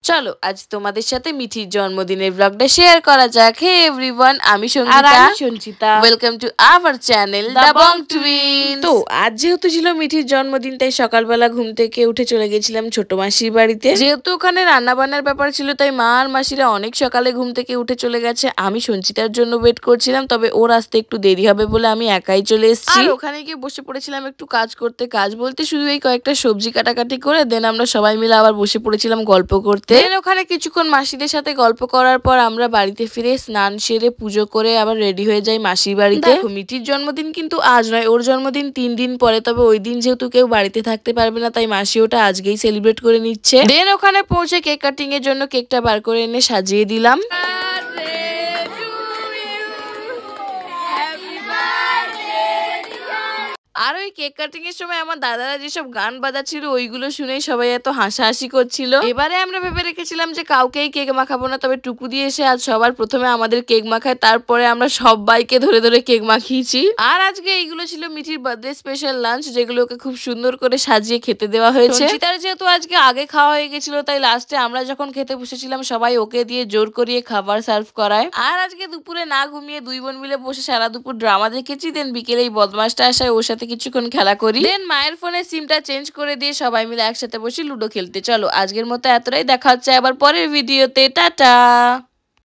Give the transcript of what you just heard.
চলো আজ তোমাদের সাথে মিঠির জন্মদিনের ব্লগটা শেয়ার করা যাক। হে এভরিওয়ান, আমি Sanchita. Welcome to our channel the Bong twins. তো আজ যেহেতু ছিল মিঠির জন্মদিন, তাই সকালবেলা ঘুম থেকে উঠে চলে গেছিলাম ছোট মাসির বাড়িতে। যেহেতু ওখানে রান্না বান্নার ব্যাপার ছিল, তাই মা আর মাসিরা অনেক সকালে ঘুম থেকে উঠে চলে গেছে। আমি সঞ্চিতার জন্য ওয়েট করছিলাম, তবে ওর আসতে একটু দেরি হবে বলে আমি একাই চলে এসেছি। আর ওখানে গিয়ে বসে পড়েছিলাম একটু কাজ করতে। কাজ বলতে শুধু এই কয়েকটা সবজি কাটাকাটি করে দেন আমরা সবাই মিলে আবার বসে পড়েছিলাম গল্প করতে। ওখানে কিছুক্ষণ মাসিদের সাথে গল্প করার পর আমরা বাড়িতে ফিরে স্নান সেরে পুজো করে আবার রেডি হয়ে যাই মাসির বাড়িতে। মিঠির জন্মদিন কিন্তু আজ নয়, ওর জন্মদিন 3 দিন পরে। তবে ওই দিন যেহেতু কেউ বাড়িতে থাকতে পারবে না, তাই মাসি ওটা আজকেই সেলিব্রেট করে নিচ্ছে। দেন ওখানে পৌঁছে কেক কাটিং এর জন্য কেকটা বার করে এনে সাজিয়ে দিলাম। আর ওই কেক কাটিং এর সময় আমার দাদারা যেসব গান বাজাচ্ছিল ওইগুলো শুনেই সবাই এত হাসাহাসি করছিল। এবারে আমরা ভেবে রেখেছিলাম যে কাউকেই কেক মাখাবো না, তবে টুকু দিয়ে এসে আজ সবার প্রথমে আমাদের কেক মাখায়, তারপরে আমরা সবাইকে ধরে ধরে কেক মাখিয়েছি। আর আজকে এইগুলো ছিল মিঠির বার্থডে স্পেশাল লাঞ্চ, যেগুলোকে খুব সুন্দর করে সাজিয়ে খেতে দেওয়া হয়েছে। সঞ্চিতার যেহেতু আজকে আগে খাওয়া হয়ে গেছিল, তাই লাস্টে আমরা যখন খেতে বসেছিলাম সবাই ওকে দিয়ে জোর করিয়ে খাবার সার্ভ করায়। আর আজকে দুপুরে না ঘুমিয়ে 2 বোন মিলে বসে সারা দুপুর ড্রামা দেখেছি। দেন বিকেলে এই বদমাসটা আসায় ওর সাথে কিছুক্ষণ খেলা করি। দেন মায়ের ফোনে সিমটা চেঞ্জ করে দিয়ে সবাই মিলে একসাথে বসে লুডো খেলতে। চলো আজকের মতো এতটাই, দেখা হচ্ছে আবার পরের ভিডিওতে। টাটা।